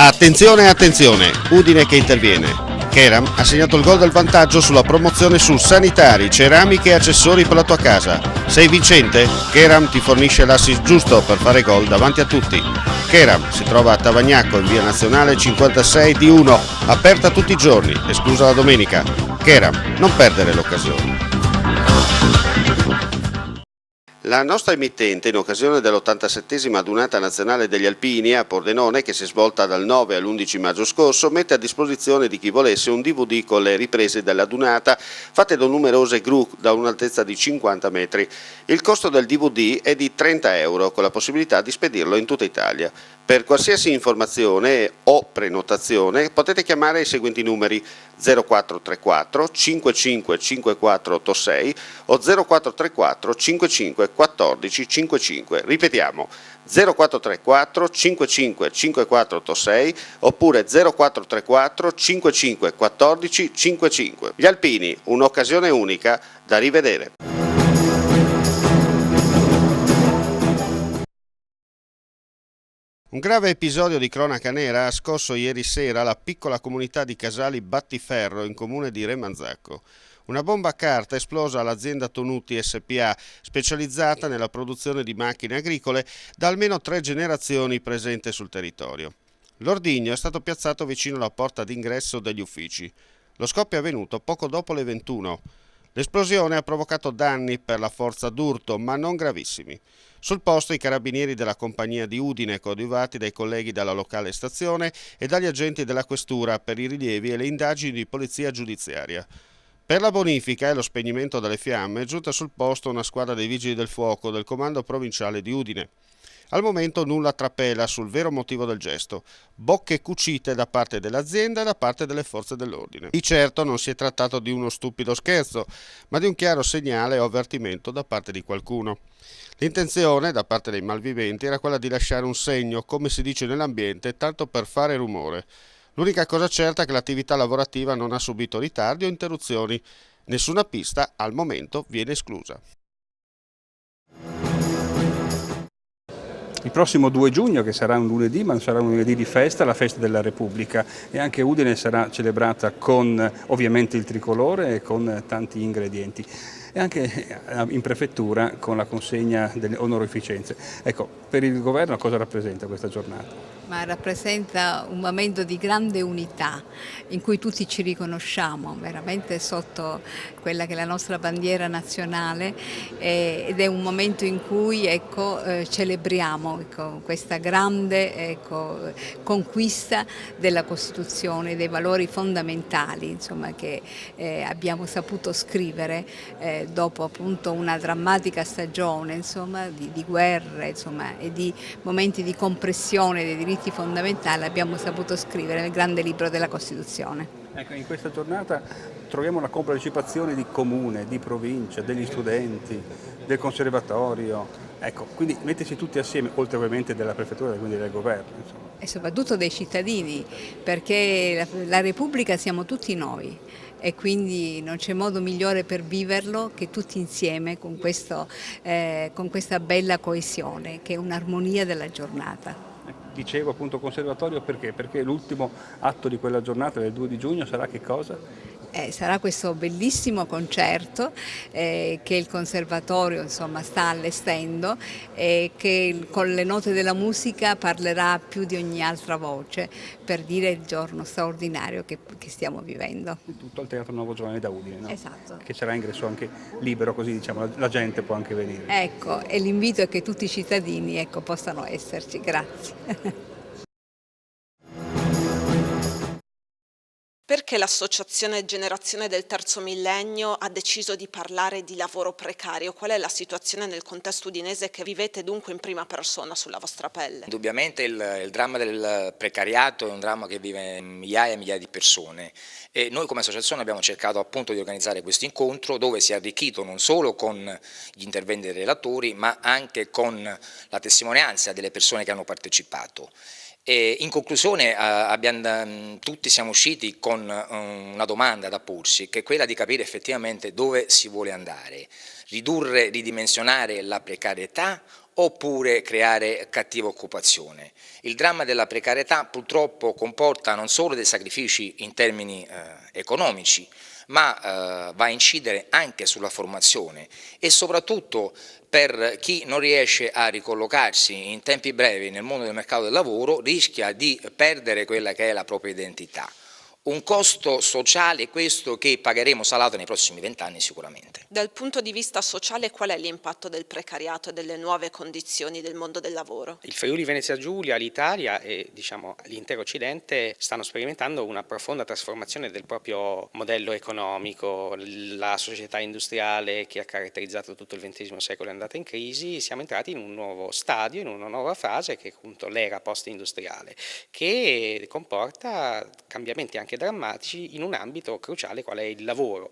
Attenzione, attenzione, Udine che interviene. Keram ha segnato il gol del vantaggio sulla promozione su sanitari, ceramiche e accessori per la tua casa. Sei vincente? Keram ti fornisce l'assist giusto per fare gol davanti a tutti. Keram si trova a Tavagnacco in via Nazionale 56 di 1, aperta tutti i giorni, esclusa la domenica. Keram, non perdere l'occasione. La nostra emittente, in occasione dell'87esima adunata nazionale degli Alpini a Pordenone, che si è svolta dal 9 all'11 maggio scorso, mette a disposizione di chi volesse un DVD con le riprese dell'adunata fatte da numerose gru da un'altezza di 50 metri. Il costo del DVD è di 30 euro, con la possibilità di spedirlo in tutta Italia. Per qualsiasi informazione o prenotazione potete chiamare i seguenti numeri: 0434 55 5486 o 0434 55 14 55. Ripetiamo: 0434 55 5486 oppure 0434 55 14 55. Gli Alpini, un'occasione unica da rivedere. Un grave episodio di cronaca nera ha scosso ieri sera la piccola comunità di Casali Battiferro in comune di Remanzacco. Una bomba a carta è esplosa all'azienda Tonuti SPA, specializzata nella produzione di macchine agricole da almeno 3 generazioni presente sul territorio. L'ordigno è stato piazzato vicino alla porta d'ingresso degli uffici. Lo scoppio è avvenuto poco dopo le 21. L'esplosione ha provocato danni per la forza d'urto, ma non gravissimi. Sul posto i carabinieri della compagnia di Udine, coadiuvati dai colleghi della locale stazione e dagli agenti della questura per i rilievi e le indagini di polizia giudiziaria. Per la bonifica e lo spegnimento delle fiamme è giunta sul posto una squadra dei vigili del fuoco del comando provinciale di Udine. Al momento nulla trapela sul vero motivo del gesto: bocche cucite da parte dell'azienda e da parte delle forze dell'ordine. Di certo non si è trattato di uno stupido scherzo, ma di un chiaro segnale o avvertimento da parte di qualcuno. L'intenzione da parte dei malviventi era quella di lasciare un segno, come si dice nell'ambiente, tanto per fare rumore. L'unica cosa certa è che l'attività lavorativa non ha subito ritardi o interruzioni. Nessuna pista al momento viene esclusa. Il prossimo 2 giugno, che sarà un lunedì, ma sarà un lunedì di festa, la festa della Repubblica, e anche Udine sarà celebrata con ovviamente il tricolore e con tanti ingredienti, e anche in prefettura con la consegna delle onorificenze. Ecco, per il governo cosa rappresenta questa giornata? Ma rappresenta un momento di grande unità in cui tutti ci riconosciamo veramente sotto quella che è la nostra bandiera nazionale, ed è un momento in cui celebriamo questa grande conquista della Costituzione, dei valori fondamentali, insomma, che abbiamo saputo scrivere dopo appunto una drammatica stagione, insomma, di guerre, insomma, e di momenti di compressione dei diritti fondamentali. Abbiamo saputo scrivere nel grande libro della Costituzione. Ecco, in questa giornata troviamo la compartecipazione di comune, di provincia, degli studenti, del conservatorio, ecco, quindi mettersi tutti assieme, oltre ovviamente della prefettura e quindi del governo. Insomma. E soprattutto dei cittadini, perché la Repubblica siamo tutti noi e quindi non c'è modo migliore per viverlo che tutti insieme con questa bella coesione, che è un'armonia della giornata. Dicevo appunto conservatorio perché? Perché l'ultimo atto di quella giornata del 2 di giugno sarà che cosa? Sarà questo bellissimo concerto che il conservatorio, insomma, sta allestendo e che con le note della musica parlerà più di ogni altra voce per dire il giorno straordinario che stiamo vivendo. Tutto al Teatro Nuovo Giovane da Udine, no? Esatto. Che sarà ingresso anche libero, così diciamo la gente può anche venire. Ecco, e l'invito è che tutti i cittadini possano esserci. Grazie. Perché l'associazione Generazione del Terzo Millennio ha deciso di parlare di lavoro precario? Qual è la situazione nel contesto udinese che vivete dunque in prima persona sulla vostra pelle? Indubbiamente il dramma del precariato è un dramma che vive migliaia e migliaia di persone, e noi come associazione abbiamo cercato appunto di organizzare questo incontro dove si è arricchito non solo con gli interventi dei relatori ma anche con la testimonianza delle persone che hanno partecipato. E in conclusione tutti siamo usciti con una domanda da porsi, che è quella di capire effettivamente dove si vuole andare: ridurre, ridimensionare la precarietà oppure creare cattiva occupazione. Il dramma della precarietà purtroppo comporta non solo dei sacrifici in termini economici, ma va a incidere anche sulla formazione e soprattutto per chi non riesce a ricollocarsi in tempi brevi nel mondo del mercato del lavoro rischia di perdere quella che è la propria identità. Un costo sociale questo che pagheremo salato nei prossimi 20 anni sicuramente. Dal punto di vista sociale qual è l'impatto del precariato e delle nuove condizioni del mondo del lavoro? Il Friuli Venezia Giulia, l'Italia e l'intero Occidente stanno sperimentando una profonda trasformazione del proprio modello economico. La società industriale che ha caratterizzato tutto il XX secolo è andata in crisi, siamo entrati in un nuovo stadio, in una nuova fase che è appunto l'era post-industriale, che comporta cambiamenti anche drammatici in un ambito cruciale qual è il lavoro.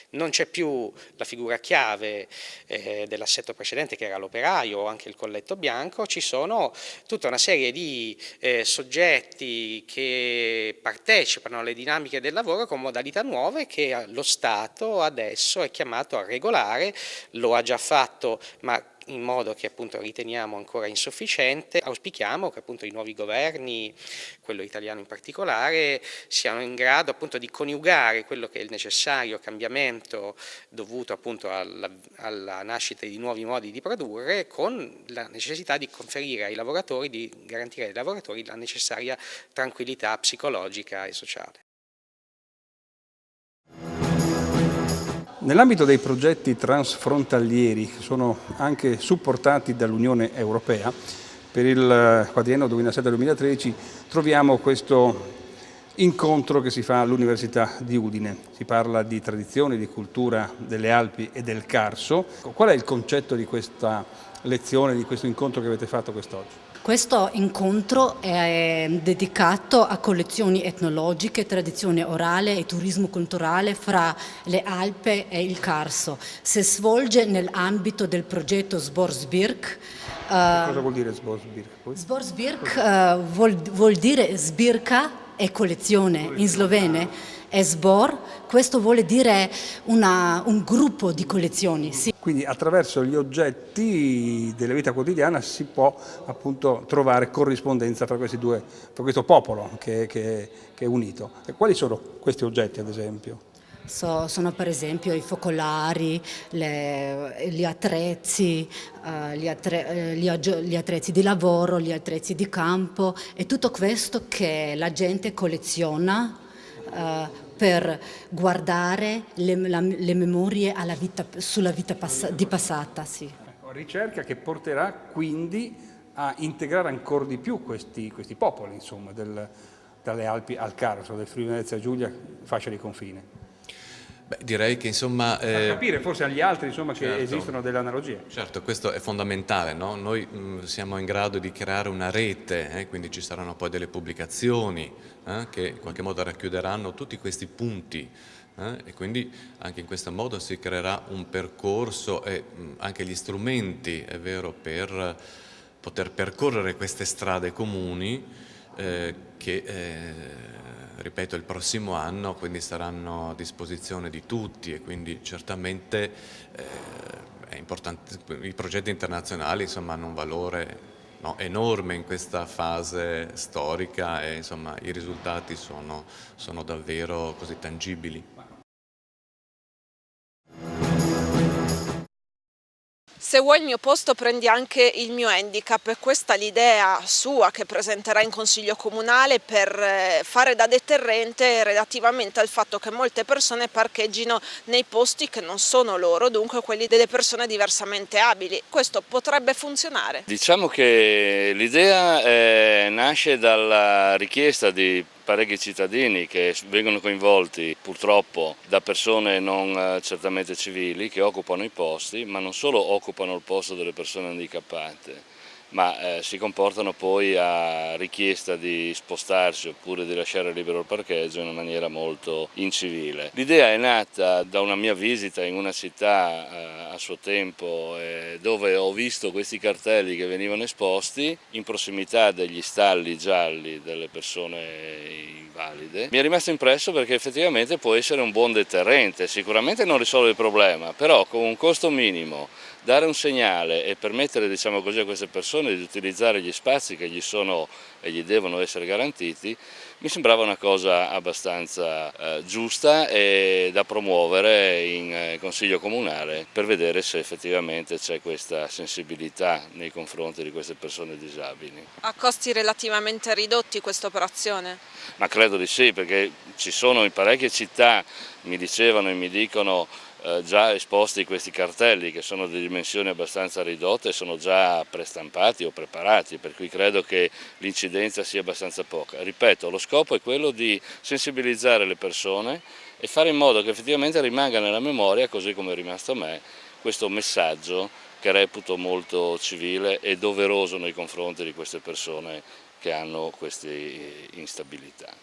Non c'è più la figura chiave dell'assetto precedente che era l'operaio o anche il colletto bianco, ci sono tutta una serie di soggetti che partecipano alle dinamiche del lavoro con modalità nuove che lo Stato adesso è chiamato a regolare, lo ha già fatto ma in modo che appunto riteniamo ancora insufficiente. Auspichiamo che appunto i nuovi governi, quello italiano in particolare, siano in grado appunto di coniugare quello che è il necessario cambiamento dovuto appunto alla nascita di nuovi modi di produrre con la necessità di conferire ai lavoratori, di garantire ai lavoratori la necessaria tranquillità psicologica e sociale. Nell'ambito dei progetti transfrontalieri che sono anche supportati dall'Unione Europea, per il quadriennio 2007-2013 troviamo questo incontro che si fa all'Università di Udine. Si parla di tradizioni, di cultura delle Alpi e del Carso. Qual è il concetto di questa lezione, di questo incontro che avete fatto quest'oggi? Questo incontro è dedicato a collezioni etnologiche, tradizione orale e turismo culturale fra le Alpi e il Carso. Si svolge nell'ambito del progetto Zbor-Zbirk. Cosa vuol dire Zbor-Zbirk? Zbor-Zbirk vuol dire sbirka e collezione in slovene. E Zbor, questo vuole dire un gruppo di collezioni. Sì. Quindi attraverso gli oggetti della vita quotidiana si può appunto trovare corrispondenza fra questi due, fra questo popolo che è unito. E quali sono questi oggetti ad esempio? Sono per esempio i focolari, gli attrezzi, gli attrezzi di lavoro, gli attrezzi di campo e tutto questo che la gente colleziona per guardare le memorie sulla vita passata. Sì. Ricerca che porterà quindi a integrare ancora di più questi popoli, insomma, dalle Alpi al Carso, del Friuli Venezia Giulia, fascia di confine. Beh, direi che insomma... Per capire forse agli altri insomma, certo, che esistono delle analogie. Certo, questo è fondamentale, no? Noi siamo in grado di creare una rete, quindi ci saranno poi delle pubblicazioni che in qualche modo racchiuderanno tutti questi punti e quindi anche in questo modo si creerà un percorso e anche gli strumenti, è vero, per poter percorrere queste strade comuni ripeto, il prossimo anno quindi saranno a disposizione di tutti e quindi certamente è importante, i progetti internazionali insomma, hanno un valore enorme in questa fase storica e insomma, i risultati sono davvero così tangibili. Se vuoi il mio posto prendi anche il mio handicap, è questa l'idea sua che presenterà in Consiglio Comunale per fare da deterrente relativamente al fatto che molte persone parcheggino nei posti che non sono loro, dunque quelli delle persone diversamente abili. Questo potrebbe funzionare? Diciamo che l'idea nasce dalla richiesta di parecchi cittadini che vengono coinvolti purtroppo da persone non certamente civili che occupano i posti, ma non solo occupano il posto delle persone handicappate, ma si comportano poi a richiesta di spostarsi oppure di lasciare libero il parcheggio in una maniera molto incivile. L'idea è nata da una mia visita in una città a suo tempo dove ho visto questi cartelli che venivano esposti in prossimità degli stalli gialli delle persone invalide. Mi è rimasto impresso perché effettivamente può essere un buon deterrente, sicuramente non risolve il problema, però con un costo minimo dare un segnale e permettere, diciamo così, a queste persone di utilizzare gli spazi che gli sono e gli devono essere garantiti, mi sembrava una cosa abbastanza giusta e da promuovere in Consiglio Comunale per vedere se effettivamente c'è questa sensibilità nei confronti di queste persone disabili. A costi relativamente ridotti questa operazione? Ma credo di sì, perché ci sono in parecchie città, mi dicevano e mi dicono, già esposti questi cartelli che sono di dimensioni abbastanza ridotte e sono già prestampati o preparati, per cui credo che l'incidenza sia abbastanza poca. Ripeto, lo scopo è quello di sensibilizzare le persone e fare in modo che effettivamente rimanga nella memoria, così come è rimasto a me, questo messaggio che reputo molto civile e doveroso nei confronti di queste persone che hanno queste instabilità.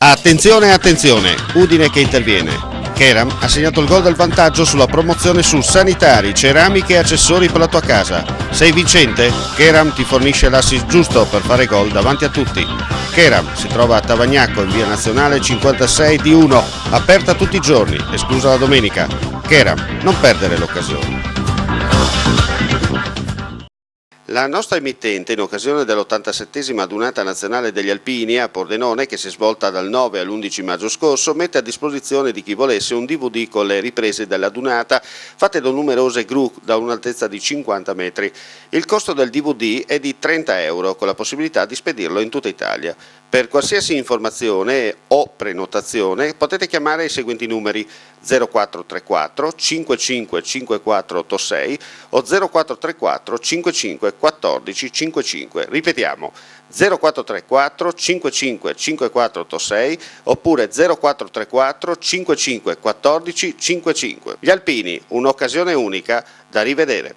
Attenzione, attenzione, Udine che interviene. Keram ha segnato il gol del vantaggio sulla promozione su sanitari, ceramiche e accessori per la tua casa. Sei vincente? Keram ti fornisce l'assist giusto per fare gol davanti a tutti. Keram si trova a Tavagnacco in via Nazionale 56 di 1, aperta tutti i giorni, esclusa la domenica. Keram, non perdere l'occasione. La nostra emittente, in occasione dell'87esima adunata nazionale degli alpini a Pordenone, che si è svolta dal 9 all'11 maggio scorso, mette a disposizione di chi volesse un DVD con le riprese della dunata fatte da numerose gru da un'altezza di 50 metri. Il costo del DVD è di 30 euro, con la possibilità di spedirlo in tutta Italia. Per qualsiasi informazione o prenotazione potete chiamare i seguenti numeri: 0434 55 5486 o 0434 55 14 55. Ripetiamo: 0434 55 5486 oppure 0434 55 14 55. Gli alpini, un'occasione unica da rivedere.